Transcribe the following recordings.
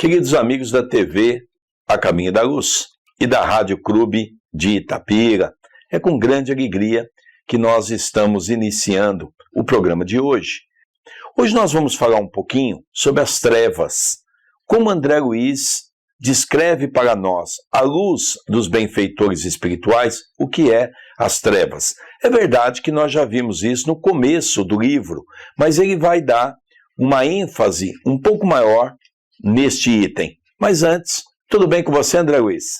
Queridos amigos da TV A Caminho da Luz e da Rádio Clube de Itapira, é com grande alegria que nós estamos iniciando o programa de hoje. Hoje nós vamos falar um pouquinho sobre as trevas, como André Luiz descreve para nós, à luz dos benfeitores espirituais, o que é as trevas. É verdade que nós já vimos isso no começo do livro, mas ele vai dar uma ênfase um pouco maior neste item. Mas antes, tudo bem com você, André Luiz?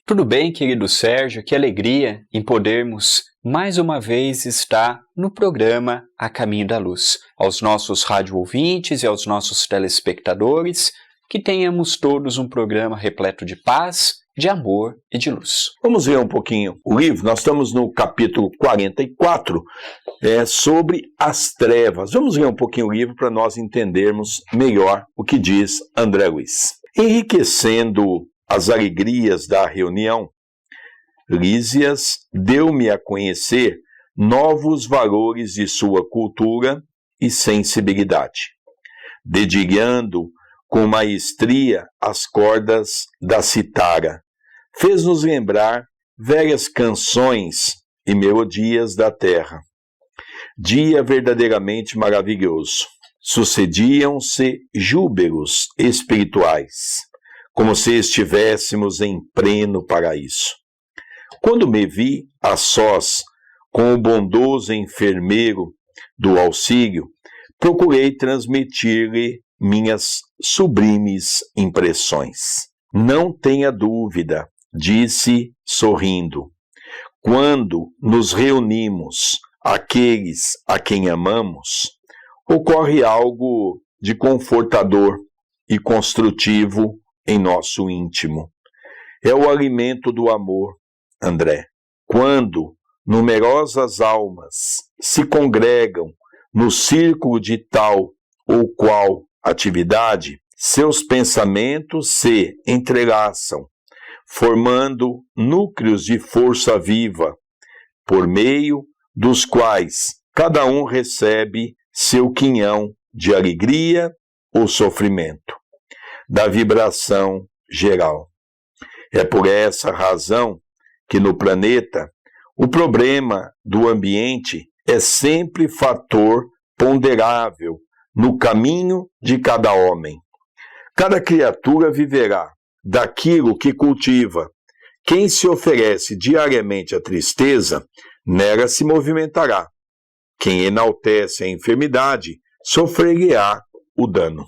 Tudo bem, querido Sérgio, que alegria em podermos mais uma vez estar no programa A Caminho da Luz. Aos nossos rádio ouvintes e aos nossos telespectadores, que tenhamos todos um programa repleto de paz, de amor e de luz. Vamos ver um pouquinho o livro. Nós estamos no capítulo 44, sobre as trevas. Vamos ver um pouquinho o livro para nós entendermos melhor o que diz André Luiz. Enriquecendo as alegrias da reunião, Lísias deu-me a conhecer novos valores de sua cultura e sensibilidade, dedilhando com maestria as cordas da citara. Fez-nos lembrar velhas canções e melodias da terra. Dia verdadeiramente maravilhoso. Sucediam-se júbilos espirituais, como se estivéssemos em pleno paraíso. Quando me vi a sós com o bondoso enfermeiro do auxílio, procurei transmitir-lhe minhas sublimes impressões. Não tenha dúvida, disse sorrindo, quando nos reunimos aqueles a quem amamos, ocorre algo de confortador e construtivo em nosso íntimo. É o alimento do amor, André. Quando numerosas almas se congregam no círculo de tal ou qual atividade, seus pensamentos se entrelaçam, formando núcleos de força viva, por meio dos quais cada um recebe seu quinhão de alegria ou sofrimento, da vibração geral. É por essa razão que no planeta o problema do ambiente é sempre fator ponderável no caminho de cada homem. Cada criatura viverá daquilo que cultiva. Quem se oferece diariamente à tristeza, nela se movimentará. Quem enaltece a enfermidade, sofrer-lhe-á o dano.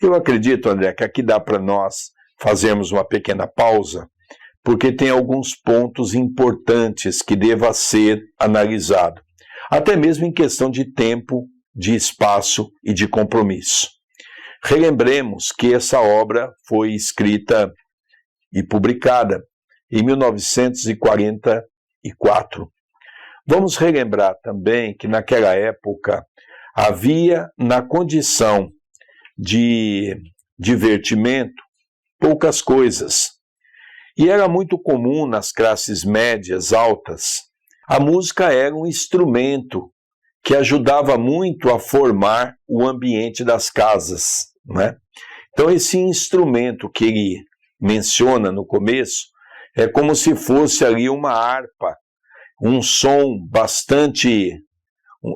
Eu acredito, André, que aqui dá para nós fazermos uma pequena pausa, porque tem alguns pontos importantes que deva ser analisado, até mesmo em questão de tempo, de espaço e de compromisso. Relembremos que essa obra foi escrita e publicada em 1944. Vamos relembrar também que naquela época havia na condição de divertimento poucas coisas. E era muito comum nas classes médias altas, a música era um instrumento que ajudava muito a formar o ambiente das casas, né? Então esse instrumento que ele menciona no começo é como se fosse ali uma harpa, um som bastante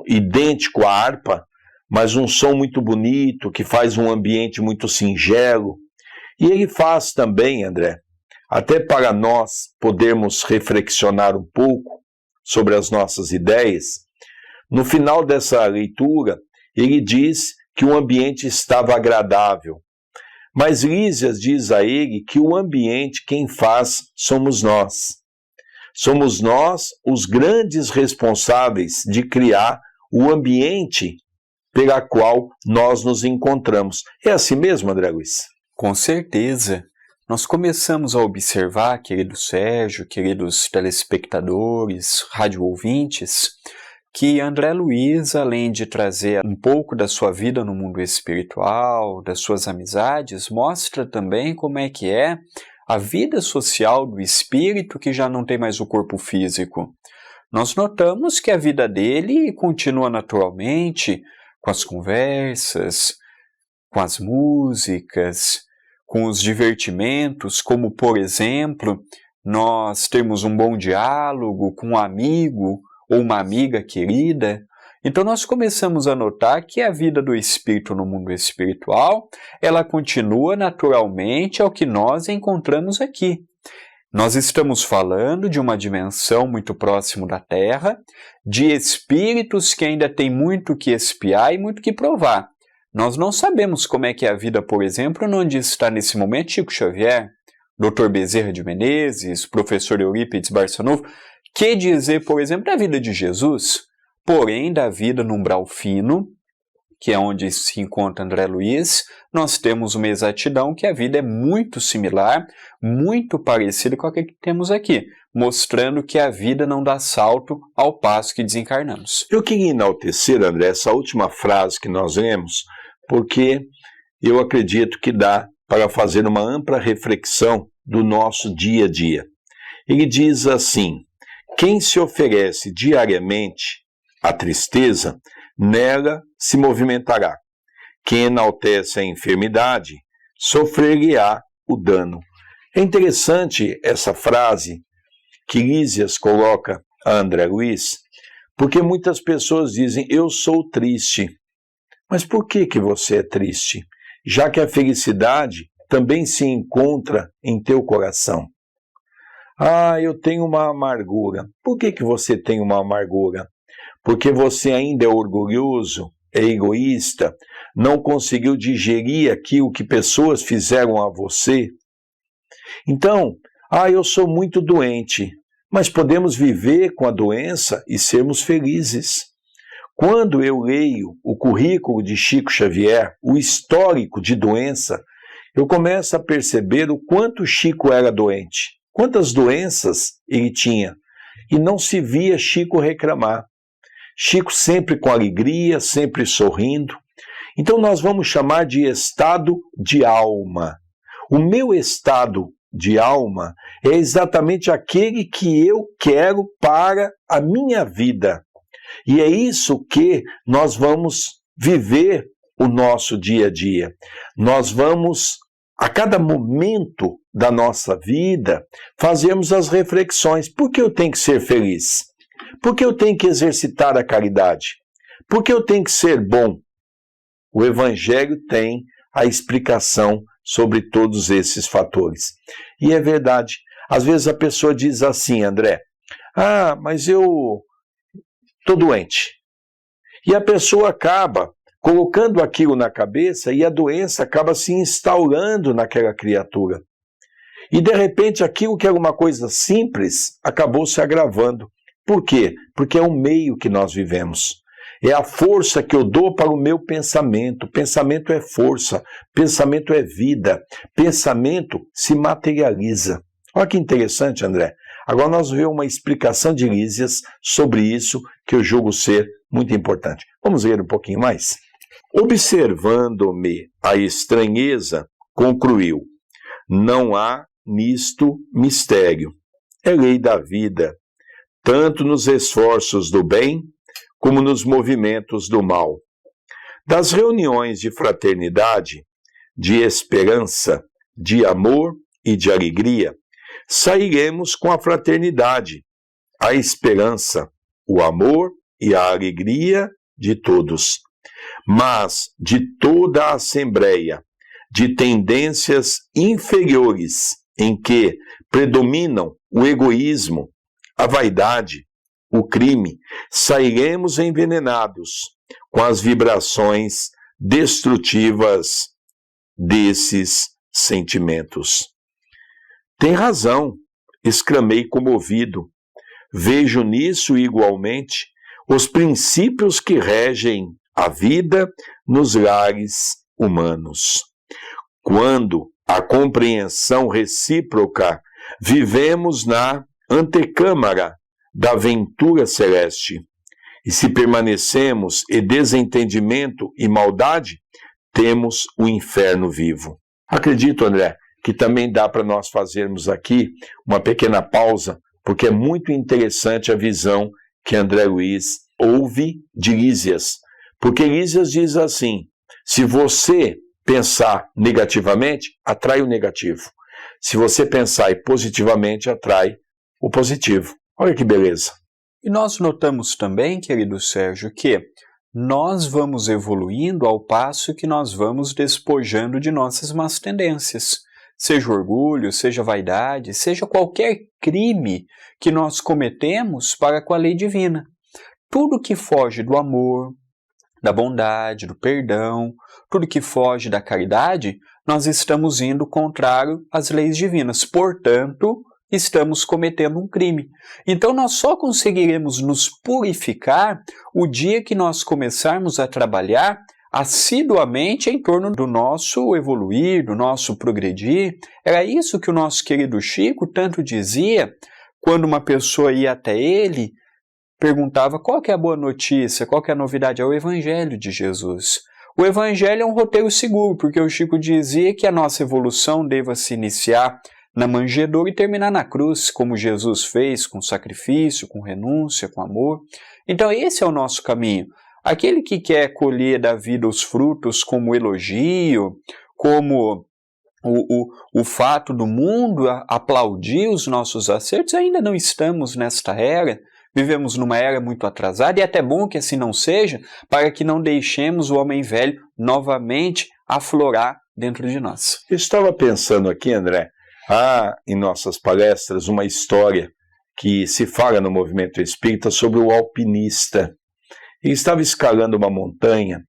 idêntico à harpa, mas um som muito bonito, que faz um ambiente muito singelo. E ele faz também, André, até para nós podermos reflexionar um pouco sobre as nossas ideias, no final dessa leitura, ele diz que o ambiente estava agradável. Mas Lísias diz a ele que o ambiente quem faz somos nós. Somos nós os grandes responsáveis de criar o ambiente pela qual nós nos encontramos. É assim mesmo, André Luiz? Com certeza. Nós começamos a observar, querido Sérgio, queridos telespectadores, rádio ouvintes, que André Luiz, além de trazer um pouco da sua vida no mundo espiritual, das suas amizades, mostra também como é que é a vida social do espírito que já não tem mais o corpo físico. Nós notamos que a vida dele continua naturalmente com as conversas, com as músicas, com os divertimentos, como, por exemplo, nós termos um bom diálogo com um amigo ou uma amiga querida. Então nós começamos a notar que a vida do espírito no mundo espiritual, ela continua naturalmente ao que nós encontramos aqui. Nós estamos falando de uma dimensão muito próxima da Terra, de espíritos que ainda têm muito que espiar e muito que provar. Nós não sabemos como é que é a vida, por exemplo, onde está nesse momento Chico Xavier, Dr. Bezerra de Menezes, professor Eurípides Barçanufo. Que dizer, por exemplo, da vida de Jesus? Porém, da vida no umbral fino, que é onde se encontra André Luiz, nós temos uma exatidão que a vida é muito similar, muito parecida com a que temos aqui, mostrando que a vida não dá salto ao passo que desencarnamos. Eu queria enaltecer, André, essa última frase que nós lemos, porque eu acredito que dá para fazer uma ampla reflexão do nosso dia a dia. Ele diz assim: quem se oferece diariamente à tristeza, nela se movimentará. Quem enaltece a enfermidade, sofrer-lhe-á o dano. É interessante essa frase que Lísias coloca a André Luiz, porque muitas pessoas dizem, eu sou triste. Mas por que você é triste? Já que a felicidade também se encontra em teu coração. Ah, eu tenho uma amargura. Por que você tem uma amargura? Porque você ainda é orgulhoso, é egoísta, não conseguiu digerir aquilo que pessoas fizeram a você. Então, eu sou muito doente, mas podemos viver com a doença e sermos felizes. Quando eu leio o currículo de Chico Xavier, o histórico de doença, eu começo a perceber o quanto Chico era doente, quantas doenças ele tinha, e não se via Chico reclamar. Chico sempre com alegria, sempre sorrindo. Então nós vamos chamar de estado de alma. O meu estado de alma é exatamente aquele que eu quero para a minha vida. E é isso que nós vamos viver o nosso dia a dia. Nós vamos, a cada momento da nossa vida, fazermos as reflexões. Por que eu tenho que ser feliz? Por que eu tenho que exercitar a caridade? Por que eu tenho que ser bom? O Evangelho tem a explicação sobre todos esses fatores. E é verdade. Às vezes a pessoa diz assim, André, mas eu estou doente. E a pessoa acaba colocando aquilo na cabeça e a doença acaba se instaurando naquela criatura. E de repente aquilo que era uma coisa simples acabou se agravando. Por quê? Porque é o meio que nós vivemos. É a força que eu dou para o meu pensamento. Pensamento é força, pensamento é vida, pensamento se materializa. Olha que interessante, André. Agora nós vamos ver uma explicação de Lísias sobre isso que eu julgo ser muito importante. Vamos ler um pouquinho mais? Observando-me a estranheza, concluiu, não há nisto mistério. É lei da vida, tanto nos esforços do bem, como nos movimentos do mal. Das reuniões de fraternidade, de esperança, de amor e de alegria, sairemos com a fraternidade, a esperança, o amor e a alegria de todos. Mas de toda a assembleia, de tendências inferiores, em que predominam o egoísmo, a vaidade, o crime, sairemos envenenados com as vibrações destrutivas desses sentimentos. Tem razão, exclamei comovido. Vejo nisso igualmente os princípios que regem a vida nos lares humanos. Quando a compreensão recíproca, vivemos na antecâmara da ventura celeste. E se permanecemos em desentendimento e maldade, temos o inferno vivo. Acredito, André, que também dá para nós fazermos aqui uma pequena pausa, porque é muito interessante a visão que André Luiz ouve de Lísias. Porque Lísias diz assim, se você pensar negativamente, atrai o negativo. Se você pensar positivamente, atrai o positivo. Olha que beleza. E nós notamos também, querido Sérgio, que nós vamos evoluindo ao passo que nós vamos despojando de nossas más tendências. Seja orgulho, seja vaidade, seja qualquer crime que nós cometemos para com a lei divina. Tudo que foge do amor, da bondade, do perdão, tudo que foge da caridade, nós estamos indo contrário às leis divinas. Portanto, estamos cometendo um crime. Então, nós só conseguiremos nos purificar o dia que nós começarmos a trabalhar assiduamente em torno do nosso evoluir, do nosso progredir. Era isso que o nosso querido Chico tanto dizia quando uma pessoa ia até ele, perguntava qual que é a boa notícia, qual que é a novidade, é o Evangelho de Jesus. O Evangelho é um roteiro seguro, porque o Chico dizia que a nossa evolução deva se iniciar na manjedoura e terminar na cruz, como Jesus fez, com sacrifício, com renúncia, com amor. Então esse é o nosso caminho. Aquele que quer colher da vida os frutos como elogio, como o fato do mundo aplaudir os nossos acertos, ainda não estamos nesta era. Vivemos numa era muito atrasada e é até bom que assim não seja, para que não deixemos o homem velho novamente aflorar dentro de nós. Eu estava pensando aqui, André, há em nossas palestras uma história que se fala no movimento espírita sobre o alpinista. Ele estava escalando uma montanha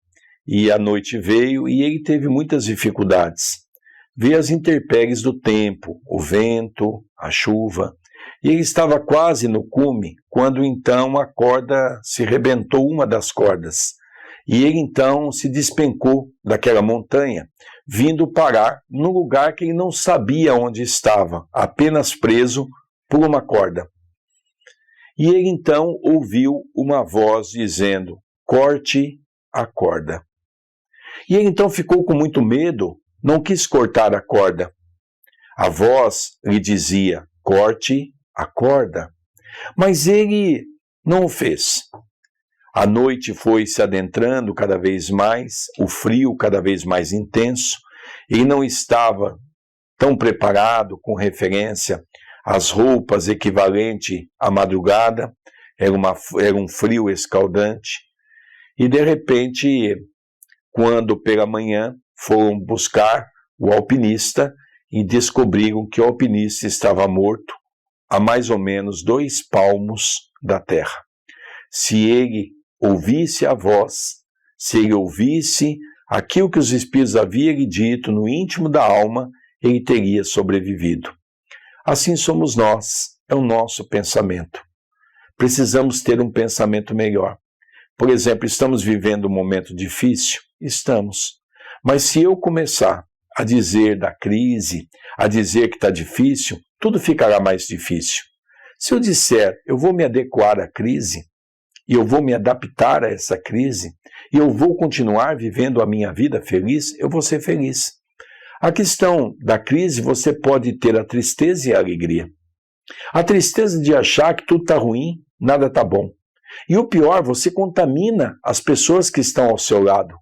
e a noite veio e ele teve muitas dificuldades. Veio as intempéries do tempo, o vento, a chuva, e ele estava quase no cume quando então a corda se rebentou, uma das cordas. E ele então se despencou daquela montanha, vindo parar num lugar que ele não sabia onde estava, apenas preso por uma corda. E ele então ouviu uma voz dizendo: corte a corda. E ele então ficou com muito medo, não quis cortar a corda. A voz lhe dizia: corte a corda. Mas ele não o fez. A noite foi se adentrando cada vez mais, o frio cada vez mais intenso. Ele não estava tão preparado com referência às roupas equivalente à madrugada, era um frio escaldante. E de repente, quando pela manhã foram buscar o alpinista e descobriram que o alpinista estava morto a mais ou menos 2 palmos da terra. Se ele ouvisse a voz, se ele ouvisse aquilo que os Espíritos haviam lhe dito no íntimo da alma, ele teria sobrevivido. Assim somos nós, é o nosso pensamento. Precisamos ter um pensamento melhor. Por exemplo, estamos vivendo um momento difícil? Estamos. Mas se eu começar a dizer da crise, a dizer que está difícil, tudo ficará mais difícil. Se eu disser, eu vou me adequar à crise, e eu vou me adaptar a essa crise, e eu vou continuar vivendo a minha vida feliz, eu vou ser feliz. A questão da crise, você pode ter a tristeza e a alegria. A tristeza de achar que tudo está ruim, nada está bom. E o pior, você contamina as pessoas que estão ao seu lado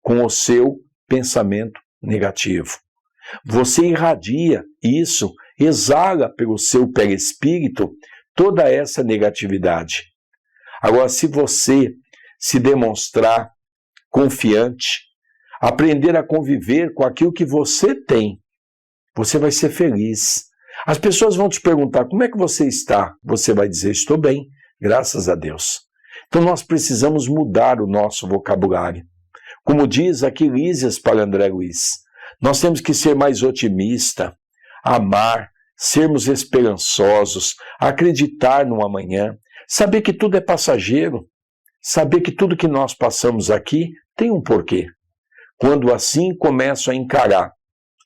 com o seu pensamento negativo. Você irradia isso, exala pelo seu perispírito toda essa negatividade. Agora, se você se demonstrar confiante, aprender a conviver com aquilo que você tem, você vai ser feliz. As pessoas vão te perguntar, como é que você está? Você vai dizer, estou bem, graças a Deus. Então nós precisamos mudar o nosso vocabulário. Como diz aqui Lísias para André Luiz, nós temos que ser mais otimista, amar, sermos esperançosos, acreditar no amanhã, saber que tudo é passageiro, saber que tudo que nós passamos aqui tem um porquê. Quando assim começo a encarar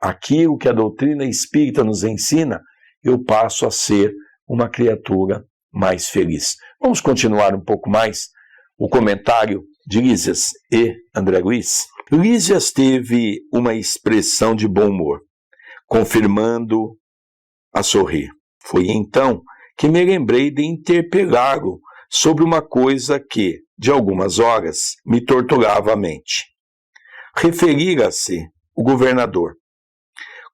aquilo que a doutrina espírita nos ensina, eu passo a ser uma criatura mais feliz. Vamos continuar um pouco mais o comentário de Lísias e André Luiz. Lísias teve uma expressão de bom humor, confirmando a sorrir. Foi então que me lembrei de interpelá-lo sobre uma coisa que, de algumas horas, me torturava a mente. Referira-se o governador,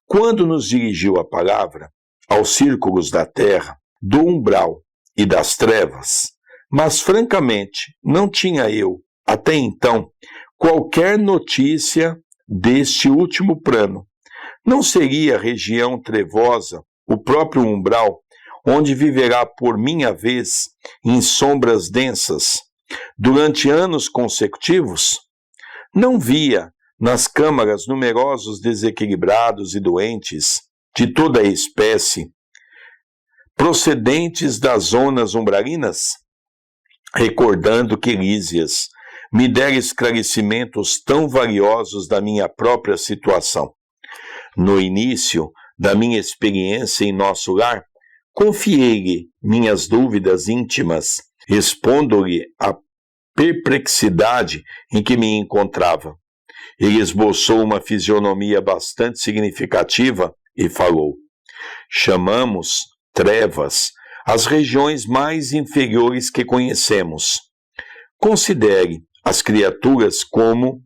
quando nos dirigiu a palavra aos círculos da terra, do umbral e das trevas, mas francamente não tinha eu, até então, qualquer notícia deste último plano. Não seria a região trevosa, o próprio umbral, onde viverá por minha vez em sombras densas, durante anos consecutivos? Não via nas câmaras numerosos desequilibrados e doentes, de toda a espécie, procedentes das zonas umbralinas? Recordando que Lísias me dera esclarecimentos tão valiosos da minha própria situação. No início da minha experiência em nosso lar, confiei-lhe minhas dúvidas íntimas, expondo-lhe a perplexidade em que me encontrava. Ele esboçou uma fisionomia bastante significativa e falou: chamamos trevas as regiões mais inferiores que conhecemos. Considere as criaturas como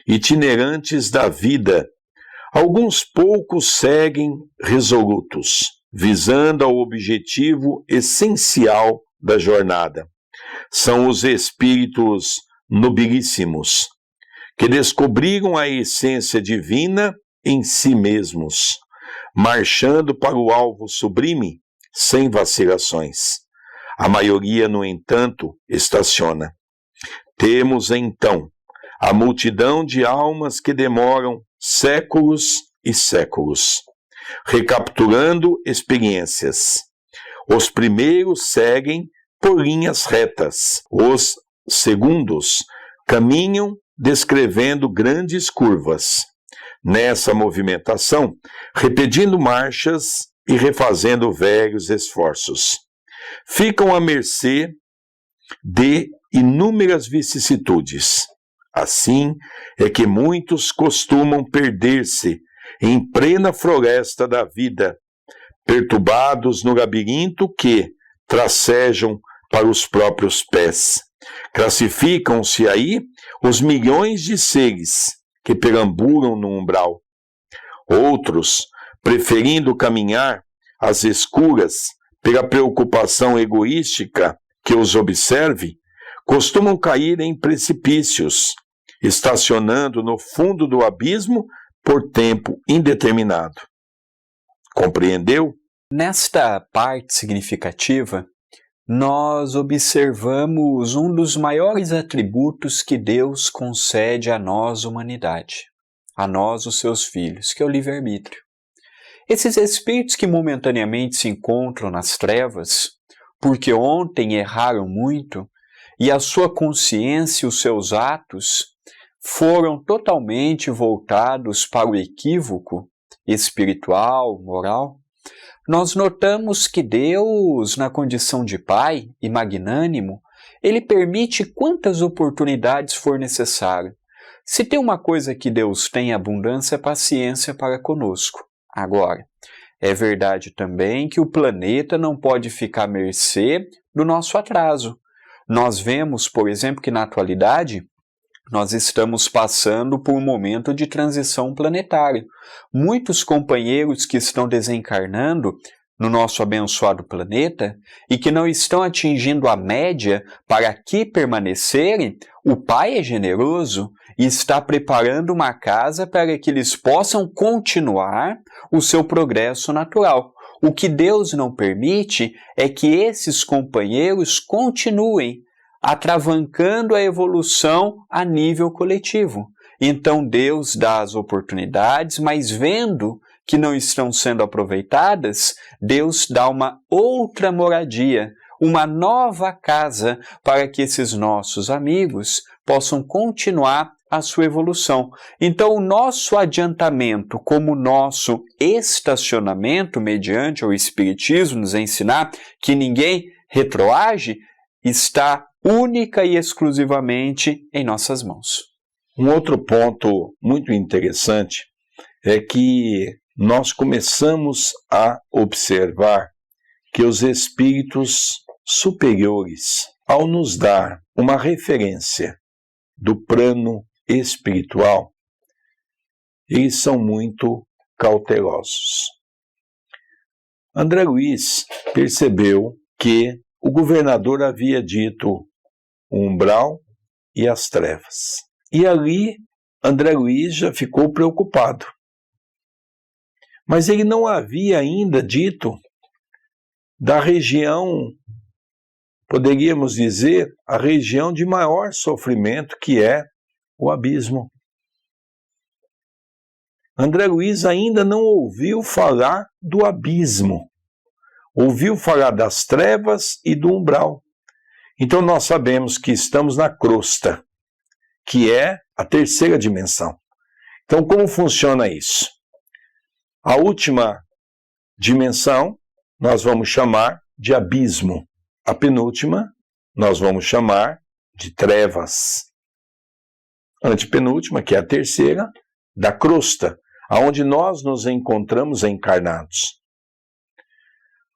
itinerantes da vida. Alguns poucos seguem resolutos, visando ao objetivo essencial da jornada. São os espíritos nobilíssimos, que descobriram a essência divina em si mesmos, marchando para o alvo sublime sem vacilações. A maioria, no entanto, estaciona. Temos, então, a multidão de almas que demoram séculos e séculos, recapturando experiências. Os primeiros seguem por linhas retas, os segundos caminham descrevendo grandes curvas. Nessa movimentação, repetindo marchas e refazendo velhos esforços. Ficam à mercê de inúmeras vicissitudes. Assim é que muitos costumam perder-se em plena floresta da vida, perturbados no labirinto que tracejam para os próprios pés. Classificam-se aí os milhões de seres que perambulam no umbral. Outros, preferindo caminhar às escuras pela preocupação egoística que os observe, costumam cair em precipícios, estacionando no fundo do abismo por tempo indeterminado. Compreendeu? Nesta parte significativa, nós observamos um dos maiores atributos que Deus concede a nós, humanidade, a nós, os seus filhos, que é o livre-arbítrio. Esses espíritos que momentaneamente se encontram nas trevas, porque ontem erraram muito, e a sua consciência e os seus atos foram totalmente voltados para o equívoco espiritual, moral, nós notamos que Deus, na condição de Pai e magnânimo, Ele permite quantas oportunidades for necessário. Se tem uma coisa que Deus tem em abundância, é paciência para conosco. Agora, é verdade também que o planeta não pode ficar à mercê do nosso atraso. Nós vemos, por exemplo, que na atualidade nós estamos passando por um momento de transição planetária. Muitos companheiros que estão desencarnando no nosso abençoado planeta e que não estão atingindo a média para aqui permanecerem, o Pai é generoso e está preparando uma casa para que eles possam continuar o seu progresso natural. O que Deus não permite é que esses companheiros continuem atravancando a evolução a nível coletivo. Então Deus dá as oportunidades, mas vendo que não estão sendo aproveitadas, Deus dá uma outra moradia, uma nova casa para que esses nossos amigos possam continuar a sua evolução. Então o nosso adiantamento como nosso estacionamento, mediante o Espiritismo nos ensinar que ninguém retroage, está única e exclusivamente em nossas mãos. Um outro ponto muito interessante é que nós começamos a observar que os espíritos superiores, ao nos dar uma referência do plano espiritual, eles são muito cautelosos. André Luiz percebeu que o governador havia dito o umbral e as trevas. E ali André Luiz já ficou preocupado. Mas ele não havia ainda dito da região, poderíamos dizer, a região de maior sofrimento, que é o abismo. André Luiz ainda não ouviu falar do abismo. Ouviu falar das trevas e do umbral. Então nós sabemos que estamos na crosta, que é a terceira dimensão. Então como funciona isso? A última dimensão nós vamos chamar de abismo. A penúltima nós vamos chamar de trevas. A antepenúltima, que é a terceira, da crosta, aonde nós nos encontramos encarnados.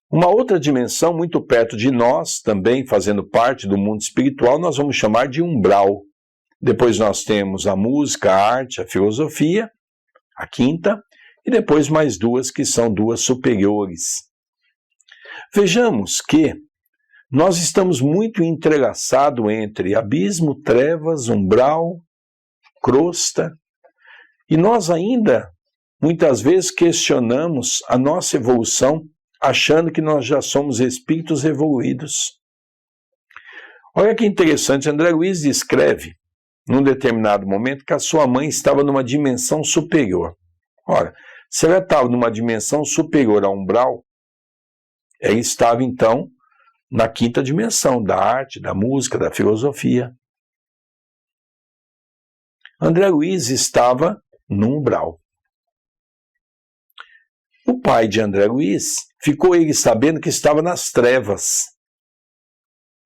Uma outra dimensão muito perto de nós, também fazendo parte do mundo espiritual, nós vamos chamar de umbral. Depois nós temos a música, a arte, a filosofia, a quinta, e depois mais duas que são duas superiores. Vejamos que nós estamos muito entrelaçados entre abismo, trevas, umbral, crosta, e nós ainda, muitas vezes, questionamos a nossa evolução, achando que nós já somos espíritos evoluídos. Olha que interessante, André Luiz descreve, num determinado momento, que a sua mãe estava numa dimensão superior. Ora, se ela estava numa dimensão superior ao umbral, ela estava, então, na quinta dimensão, da arte, da música, da filosofia. André Luiz estava no umbral. O pai de André Luiz ficou ele sabendo que estava nas trevas.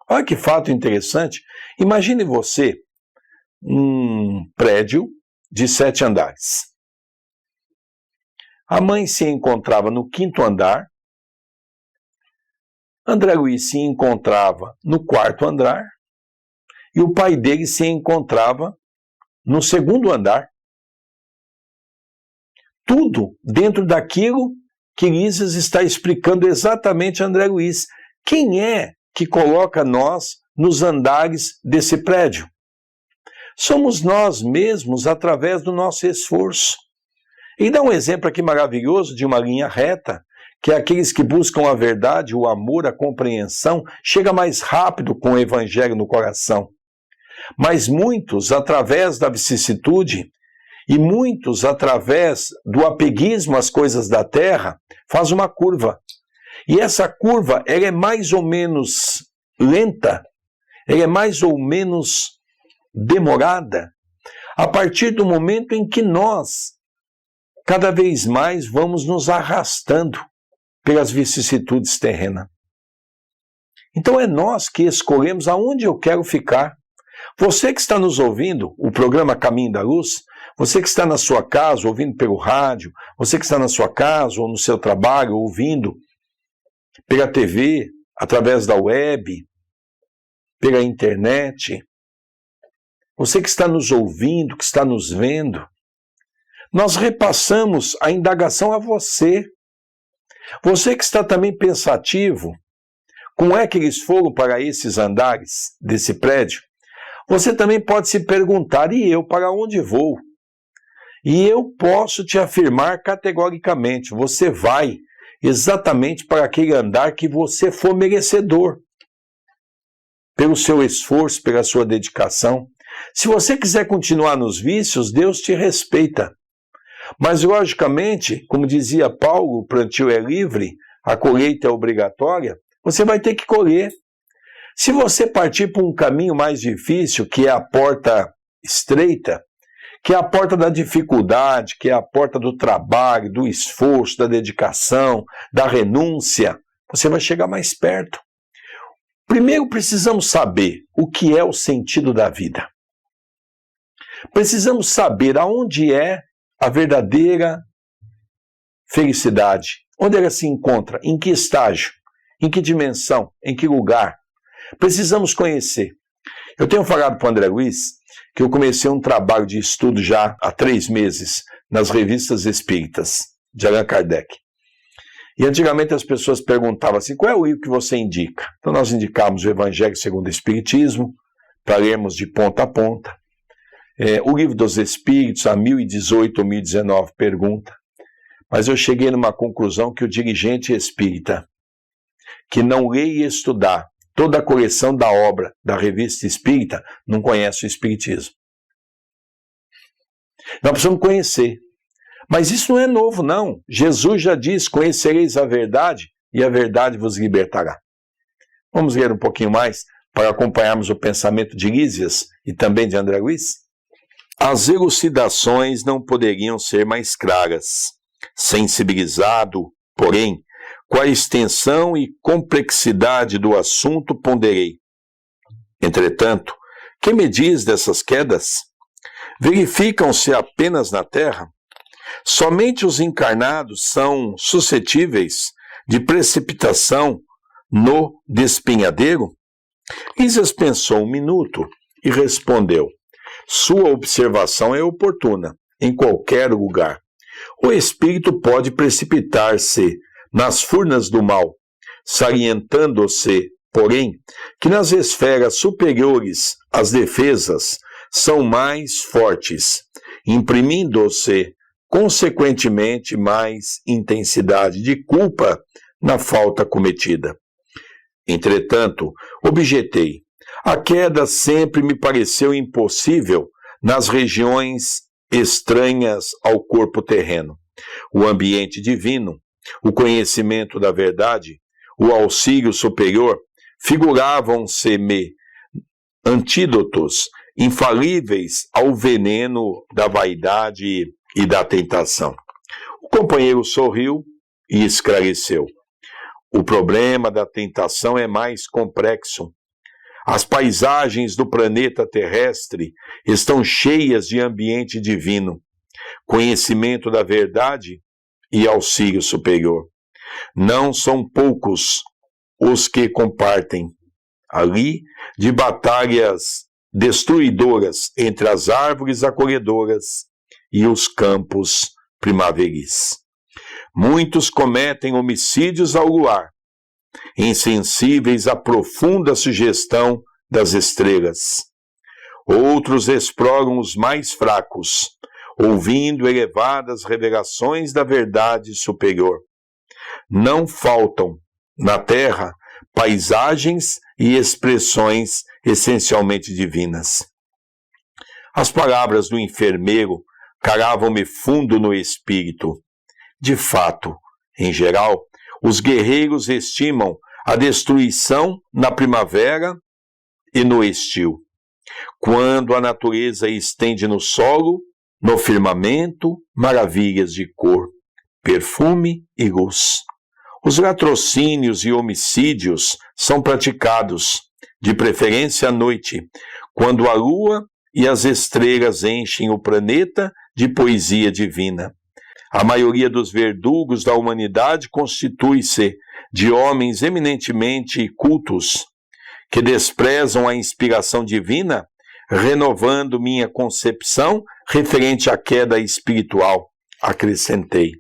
Olha que fato interessante. Imagine você um prédio de 7 andares. A mãe se encontrava no 5º andar. André Luiz se encontrava no 4º andar. E o pai dele se encontrava no 2º andar. Tudo dentro daquilo que Lísias está explicando exatamente a André Luiz. Quem é que coloca nós nos andares desse prédio? Somos nós mesmos através do nosso esforço. E dá um exemplo aqui maravilhoso de uma linha reta, que é aqueles que buscam a verdade, o amor, a compreensão, chega mais rápido com o evangelho no coração. Mas muitos, através da vicissitude, e muitos, através do apeguismo às coisas da terra, faz uma curva. E essa curva, ela é mais ou menos lenta, ela é mais ou menos demorada, a partir do momento em que nós, cada vez mais, vamos nos arrastando pelas vicissitudes terrenas. Então é nós que escolhemos aonde eu quero ficar. Você que está nos ouvindo, o programa Caminho da Luz, você que está na sua casa ouvindo pelo rádio, você que está na sua casa ou no seu trabalho ouvindo pela TV, através da web, pela internet, você que está nos ouvindo, que está nos vendo, nós repassamos a indagação a você. Você que está também pensativo, como é que eles foram para esses andares desse prédio? Você também pode se perguntar, e eu, para onde vou? E eu posso te afirmar categoricamente, você vai exatamente para aquele andar que você for merecedor, pelo seu esforço, pela sua dedicação. Se você quiser continuar nos vícios, Deus te respeita. Mas, logicamente, como dizia Paulo, o plantio é livre, a colheita é obrigatória, você vai ter que colher. Se você partir por um caminho mais difícil, que é a porta estreita, que é a porta da dificuldade, que é a porta do trabalho, do esforço, da dedicação, da renúncia, você vai chegar mais perto. Primeiro precisamos saber o que é o sentido da vida. Precisamos saber aonde é a verdadeira felicidade, onde ela se encontra, em que estágio, em que dimensão, em que lugar. Precisamos conhecer. Eu tenho falado para o André Luiz que eu comecei um trabalho de estudo já há 3 meses nas revistas espíritas, de Allan Kardec. E antigamente as pessoas perguntavam assim, qual é o livro que você indica? Então nós indicávamos o Evangelho segundo o Espiritismo, para lermos de ponta a ponta. O Livro dos Espíritos, a 1018 ou 1019 pergunta. Mas eu cheguei numa conclusão que o dirigente espírita, que não lê e estudar toda a coleção da obra da revista espírita, não conhece o Espiritismo. Nós precisamos conhecer. Mas isso não é novo, não. Jesus já diz, conhecereis a verdade e a verdade vos libertará. Vamos ler um pouquinho mais para acompanharmos o pensamento de Lísias e também de André Luiz? As elucidações não poderiam ser mais claras. Sensibilizado, porém, com a extensão e complexidade do assunto ponderei. Entretanto, que me diz dessas quedas? Verificam-se apenas na Terra? Somente os encarnados são suscetíveis de precipitação no despenhadeiro? Lísias pensou um minuto e respondeu: sua observação é oportuna, em qualquer lugar. O espírito pode precipitar-se nas furnas do mal, salientando-se, porém, que nas esferas superiores as defesas são mais fortes, imprimindo-se, consequentemente, mais intensidade de culpa na falta cometida. Entretanto, objetei, a queda sempre me pareceu impossível nas regiões estranhas ao corpo terreno. O ambiente divino, o conhecimento da verdade, o auxílio superior, figuravam-se-me antídotos infalíveis ao veneno da vaidade e da tentação. O companheiro sorriu e esclareceu. O problema da tentação é mais complexo. As paisagens do planeta terrestre estão cheias de ambiente divino, conhecimento da verdade e auxílio superior. Não são poucos os que compartem ali de batalhas destruidoras entre as árvores acolhedoras e os campos primaveris. Muitos cometem homicídios ao luar, insensíveis à profunda sugestão das estrelas. Outros exploram os mais fracos, ouvindo elevadas revelações da verdade superior. Não faltam, na terra, paisagens e expressões essencialmente divinas. As palavras do enfermeiro caravam-me fundo no espírito. De fato, em geral, os guerreiros estimam a destruição na primavera e no estio, quando a natureza estende no solo, no firmamento, maravilhas de cor, perfume e luz. Os latrocínios e homicídios são praticados, de preferência à noite, quando a lua e as estrelas enchem o planeta de poesia divina. A maioria dos verdugos da humanidade constitui-se de homens eminentemente cultos, que desprezam a inspiração divina, renovando minha concepção referente à queda espiritual, acrescentei.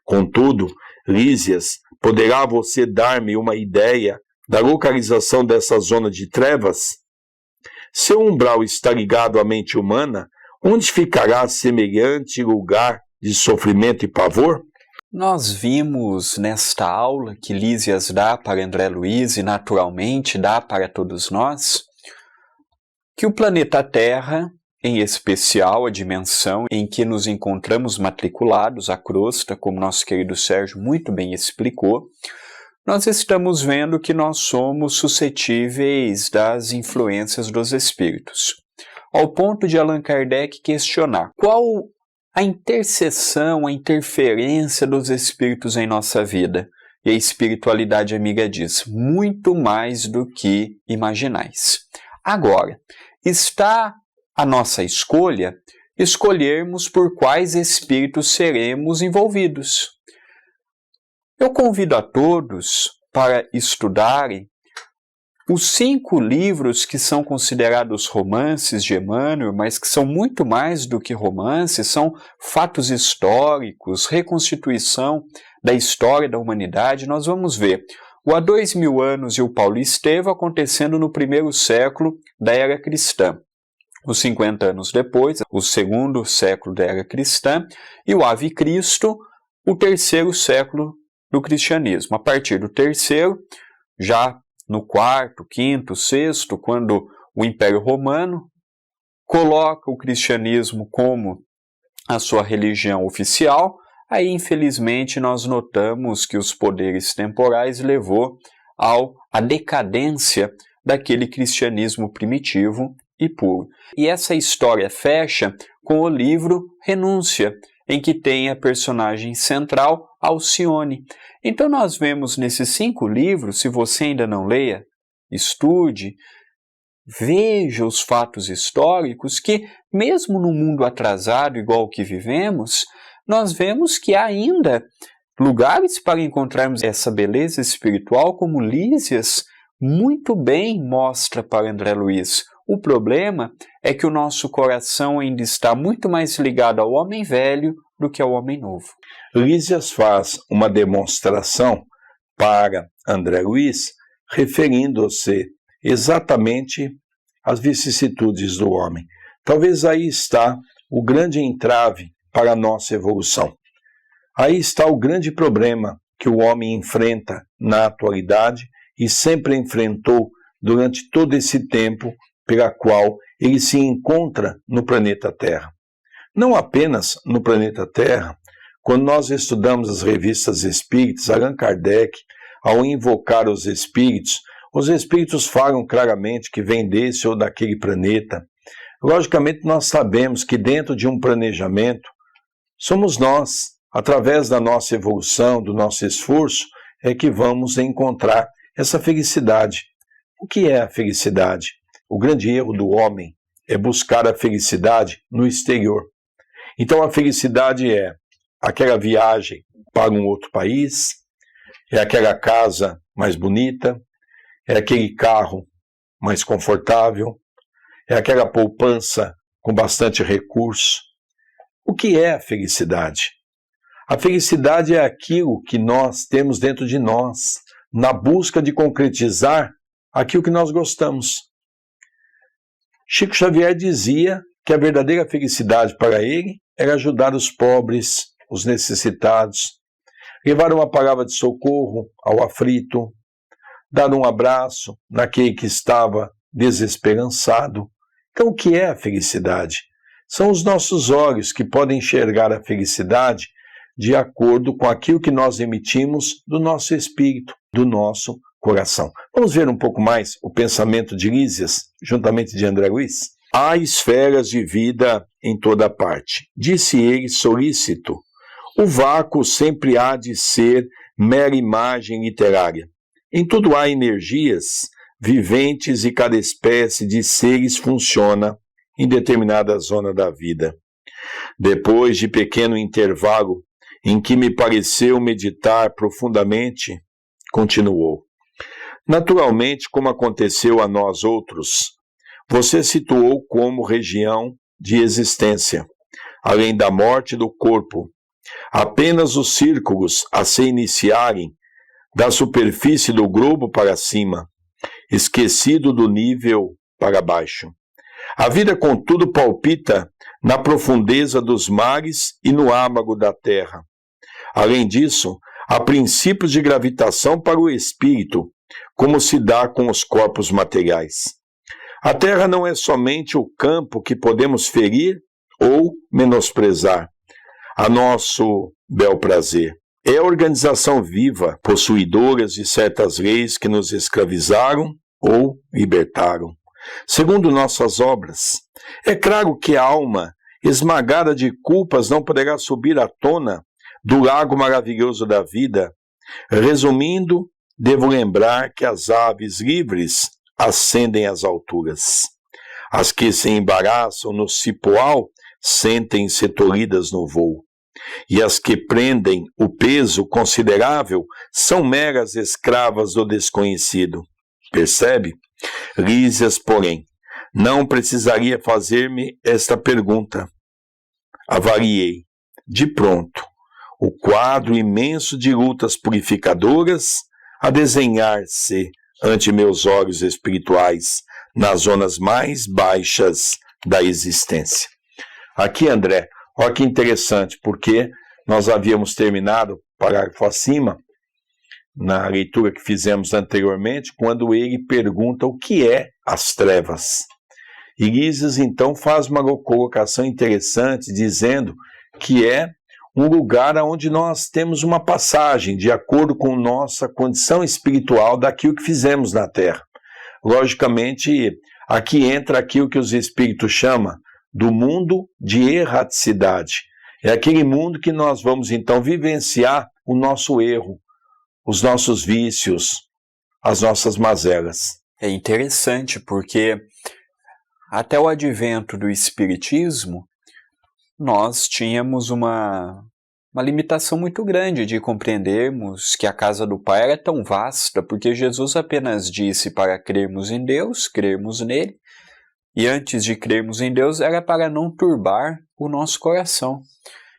Contudo, Lísias, poderá você dar-me uma ideia da localização dessa zona de trevas? Seu umbral está ligado à mente humana, onde ficará semelhante lugar de sofrimento e pavor? Nós vimos nesta aula que Lísias dá para André Luiz e naturalmente dá para todos nós, que o planeta Terra, em especial a dimensão em que nos encontramos matriculados, a crosta, como nosso querido Sérgio muito bem explicou, nós estamos vendo que nós somos suscetíveis das influências dos espíritos. Ao ponto de Allan Kardec questionar qual a intercessão, a interferência dos espíritos em nossa vida. E a espiritualidade amiga diz, muito mais do que imaginais. Agora, está a nossa escolha escolhermos por quais espíritos seremos envolvidos. Eu convido a todos para estudarem Os 5 livros que são considerados romances de Emmanuel, mas que são muito mais do que romances, são fatos históricos, reconstituição da história da humanidade. Nós vamos ver o Há 2000 anos e o Paulo Estevam acontecendo no primeiro século da era cristã. Os 50 anos depois, o segundo século da era cristã, e o Ave Cristo, o terceiro século do cristianismo. A partir do terceiro, já no quarto, quinto, sexto, quando o Império Romano coloca o cristianismo como a sua religião oficial, aí infelizmente nós notamos que os poderes temporais levou à decadência daquele cristianismo primitivo e puro. E essa história fecha com o livro Renúncia, em que tem a personagem central Alcione. Então nós vemos nesses 5 livros, se você ainda não leia, estude, veja os fatos históricos, que mesmo no mundo atrasado igual ao que vivemos, nós vemos que há ainda lugares para encontrarmos essa beleza espiritual, como Lísias muito bem mostra para André Luiz. O problema é que o nosso coração ainda está muito mais ligado ao homem velho do que ao homem novo. Lísias faz uma demonstração para André Luiz, referindo-se exatamente às vicissitudes do homem. Talvez aí está o grande entrave para a nossa evolução. Aí está o grande problema que o homem enfrenta na atualidade e sempre enfrentou durante todo esse tempo pela qual ele se encontra no planeta Terra. Não apenas no planeta Terra. Quando nós estudamos as revistas espíritas, Allan Kardec, ao invocar os espíritos falam claramente que vem desse ou daquele planeta. Logicamente, nós sabemos que dentro de um planejamento, somos nós, através da nossa evolução, do nosso esforço, é que vamos encontrar essa felicidade. O que é a felicidade? O grande erro do homem é buscar a felicidade no exterior. Então a felicidade é aquela viagem para um outro país, é aquela casa mais bonita, é aquele carro mais confortável, é aquela poupança com bastante recurso. O que é a felicidade? A felicidade é aquilo que nós temos dentro de nós, na busca de concretizar aquilo que nós gostamos. Chico Xavier dizia que a verdadeira felicidade para ele era ajudar os pobres, os necessitados, levar uma palavra de socorro ao aflito, dar um abraço naquele que estava desesperançado. Então, o que é a felicidade? São os nossos olhos que podem enxergar a felicidade de acordo com aquilo que nós emitimos do nosso espírito, do nosso coração. Vamos ver um pouco mais o pensamento de Lísias, juntamente de André Luiz? Há esferas de vida em toda parte. Disse ele solícito. O vácuo sempre há de ser mera imagem literária. Em tudo há energias viventes e cada espécie de seres funciona em determinada zona da vida. Depois de pequeno intervalo em que me pareceu meditar profundamente, continuou. Naturalmente, como aconteceu a nós outros, você situou como região de existência, além da morte do corpo, apenas os círculos a se iniciarem da superfície do globo para cima, esquecido do nível para baixo. A vida, contudo, palpita na profundeza dos mares e no âmago da terra. Além disso, há princípios de gravitação para o espírito, como se dá com os corpos materiais. A terra não é somente o campo que podemos ferir ou menosprezar a nosso bel prazer. É a organização viva, possuidora de certas leis que nos escravizaram ou libertaram, segundo nossas obras. É claro que a alma, esmagada de culpas, não poderá subir à tona do lago maravilhoso da vida. Resumindo, devo lembrar que as aves livres ascendem às alturas. As que se embaraçam no cipoal sentem-se tolhidas no voo. E as que prendem o peso considerável são meras escravas do desconhecido. Percebe? Lísias, porém, não precisaria fazer-me esta pergunta. Avaliei, de pronto, o quadro imenso de lutas purificadoras a desenhar-se ante meus olhos espirituais nas zonas mais baixas da existência. Aqui, André, olha que interessante, porque nós havíamos terminado o parágrafo acima, na leitura que fizemos anteriormente, quando ele pergunta o que é as trevas. E Lísias, então, faz uma colocação interessante, dizendo que é um lugar onde nós temos uma passagem de acordo com nossa condição espiritual daquilo que fizemos na Terra. Logicamente, aqui entra aquilo que os espíritos chamam do mundo de erraticidade. É aquele mundo que nós vamos, então, vivenciar o nosso erro, os nossos vícios, as nossas mazelas. É interessante porque até o advento do Espiritismo, nós tínhamos uma limitação muito grande de compreendermos que a casa do Pai era tão vasta, porque Jesus apenas disse para crermos em Deus, crermos nele, e antes de crermos em Deus era para não turbar o nosso coração.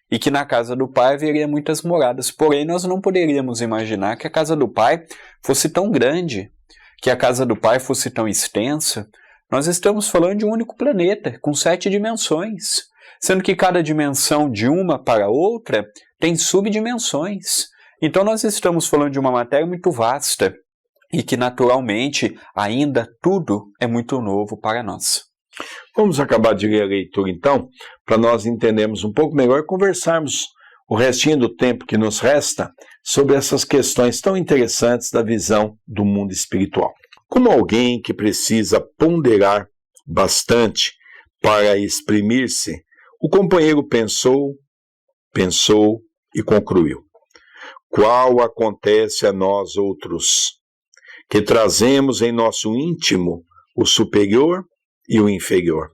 E que na casa do Pai haveria muitas moradas. Porém, nós não poderíamos imaginar que a casa do Pai fosse tão grande, que a casa do Pai fosse tão extensa. Nós estamos falando de um único planeta, com 7 dimensões, sendo que cada dimensão de uma para outra tem subdimensões. Então nós estamos falando de uma matéria muito vasta e que naturalmente ainda tudo é muito novo para nós. Vamos acabar de ler a leitura então, para nós entendermos um pouco melhor e conversarmos o restinho do tempo que nos resta sobre essas questões tão interessantes da visão do mundo espiritual. Como alguém que precisa ponderar bastante para exprimir-se, o companheiro pensou e concluiu. Qual acontece a nós outros, que trazemos em nosso íntimo o superior e o inferior.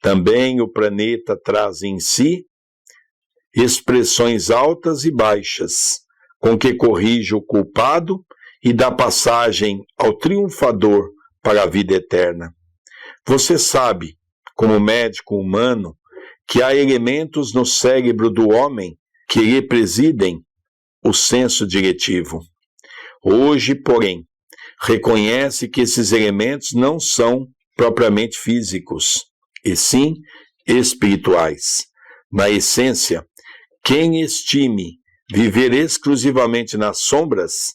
Também o planeta traz em si expressões altas e baixas, com que corrige o culpado e dá passagem ao triunfador para a vida eterna. Você sabe, como médico humano, que há elementos no cérebro do homem que lhe presidem o senso diretivo. Hoje, porém, reconhece que esses elementos não são propriamente físicos, e sim espirituais. Na essência, quem estime viver exclusivamente nas sombras,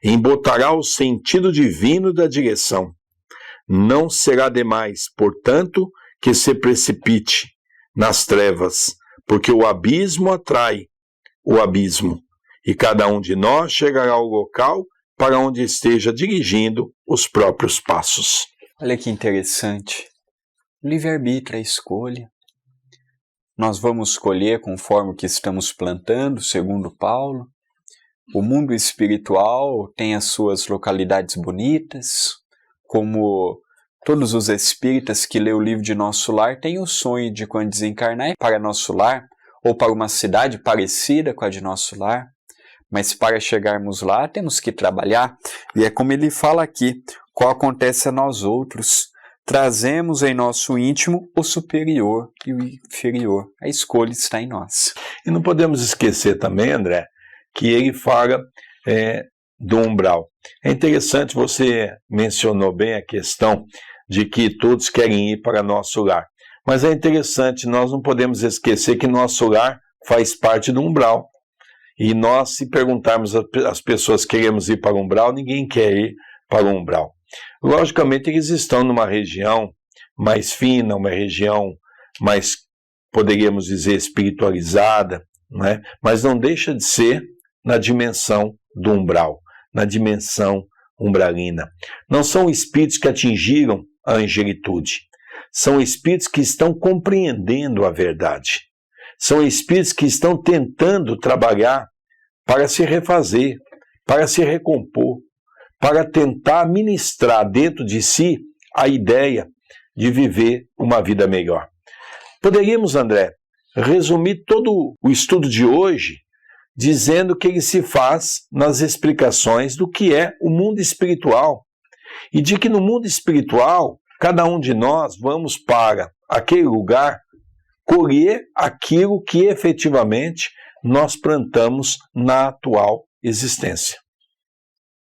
embotará o sentido divino da direção. Não será demais, portanto, que se precipite nas trevas, porque o abismo atrai o abismo, e cada um de nós chegará ao local para onde esteja dirigindo os próprios passos. Olha que interessante. Livre-arbítrio é a escolha. Nós vamos escolher conforme o que estamos plantando, segundo Paulo. O mundo espiritual tem as suas localidades bonitas, como todos os espíritas que lê o livro de Nosso Lar têm o sonho de, quando desencarnar, ir para Nosso Lar, ou para uma cidade parecida com a de Nosso Lar. Mas para chegarmos lá, temos que trabalhar. E é como ele fala aqui, qual acontece a nós outros. Trazemos em nosso íntimo o superior e o inferior. A escolha está em nós. E não podemos esquecer também, André, que ele fala do umbral. É interessante, você mencionou bem a questão de que todos querem ir para nosso lar. Mas é interessante, nós não podemos esquecer que nosso lar faz parte do umbral. E nós, se perguntarmos às pessoas que queremos ir para o umbral, ninguém quer ir para o umbral. Logicamente, eles estão numa região mais fina, uma região mais, poderíamos dizer, espiritualizada, né? Mas não deixa de ser na dimensão do umbral, na dimensão umbralina. Não são espíritos que atingiram a angelitude, são espíritos que estão compreendendo a verdade. São espíritos que estão tentando trabalhar para se refazer, para se recompor, para tentar ministrar dentro de si a ideia de viver uma vida melhor. Poderíamos, André, resumir todo o estudo de hoje dizendo que ele se faz nas explicações do que é o mundo espiritual, e de que no mundo espiritual, cada um de nós vamos para aquele lugar colher aquilo que efetivamente nós plantamos na atual existência.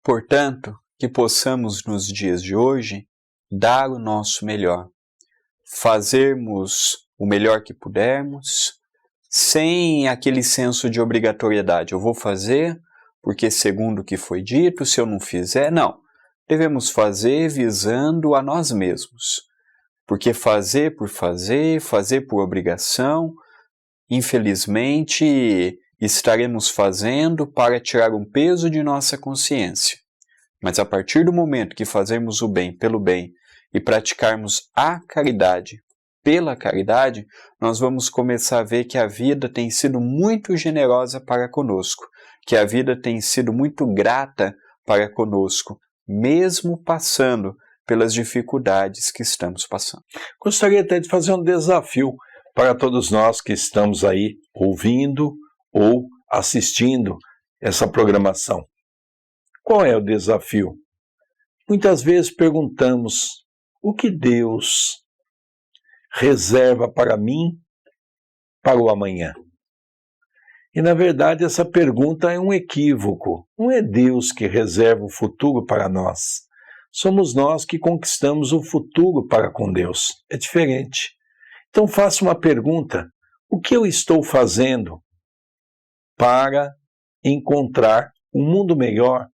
Portanto, que possamos nos dias de hoje dar o nosso melhor, fazermos o melhor que pudermos, sem aquele senso de obrigatoriedade. Eu vou fazer porque segundo o que foi dito, se eu não fizer, não. Devemos fazer visando a nós mesmos. Porque fazer por obrigação, infelizmente, estaremos fazendo para tirar um peso de nossa consciência. Mas a partir do momento que fazermos o bem pelo bem e praticarmos a caridade pela caridade, nós vamos começar a ver que a vida tem sido muito generosa para conosco, que a vida tem sido muito grata para conosco, mesmo passando pelas dificuldades que estamos passando. Gostaria até de fazer um desafio para todos nós que estamos aí ouvindo ou assistindo essa programação. Qual é o desafio? Muitas vezes perguntamos: o que Deus reserva para mim para o amanhã? E na verdade essa pergunta é um equívoco. Não é Deus que reserva o futuro para nós. Somos nós que conquistamos o futuro para com Deus. É diferente. Então faça uma pergunta: o que eu estou fazendo para encontrar um mundo melhor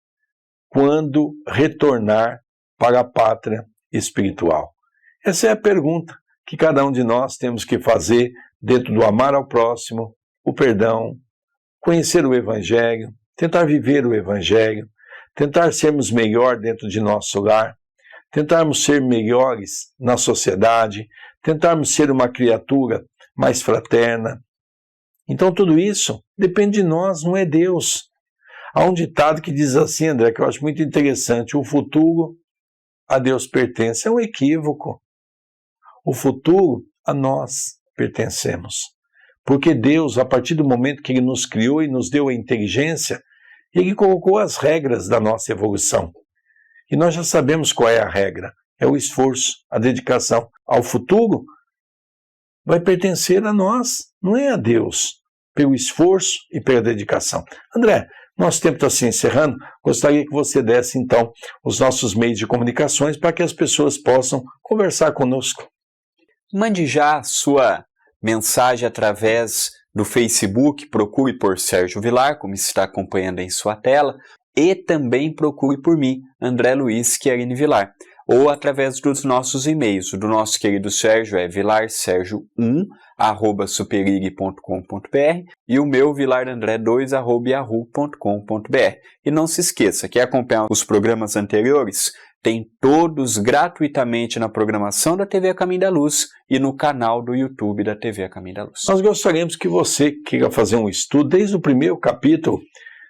quando retornar para a pátria espiritual? Essa é a pergunta que cada um de nós temos que fazer dentro do amar ao próximo, o perdão, conhecer o Evangelho, tentar viver o Evangelho, tentar sermos melhor dentro de nosso lar, tentarmos ser melhores na sociedade, tentarmos ser uma criatura mais fraterna. Então tudo isso depende de nós, não é Deus. Há um ditado que diz assim, André, que eu acho muito interessante: o futuro a Deus pertence. É um equívoco. O futuro a nós pertencemos. Porque Deus, a partir do momento que Ele nos criou e nos deu a inteligência, Ele colocou as regras da nossa evolução. E nós já sabemos qual é a regra. É o esforço, a dedicação. Ao futuro vai pertencer a nós, não é a Deus, pelo esforço e pela dedicação. André, nosso tempo está se encerrando. Gostaria que você desse, então, os nossos meios de comunicações para que as pessoas possam conversar conosco. Mande já a sua mensagem através do Facebook, procure por Sérgio Vilar, como está acompanhando em sua tela, e também procure por mim, André Luiz Chiarini Vilar, ou através dos nossos e-mails. O do nosso querido Sérgio é vilarsergio1@superig.com.br e o meu vilarandré2@yahoo.com.br. E não se esqueça, quer acompanhar os programas anteriores? Tem todos gratuitamente na programação da TV A Caminho da Luz e no canal do YouTube da TV A Caminho da Luz. Nós gostaríamos que você queira fazer um estudo desde o primeiro capítulo,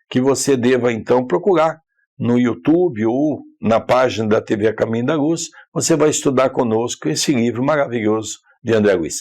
que você deva então procurar no YouTube ou na página da TV A Caminho da Luz. Você vai estudar conosco esse livro maravilhoso de André Luiz.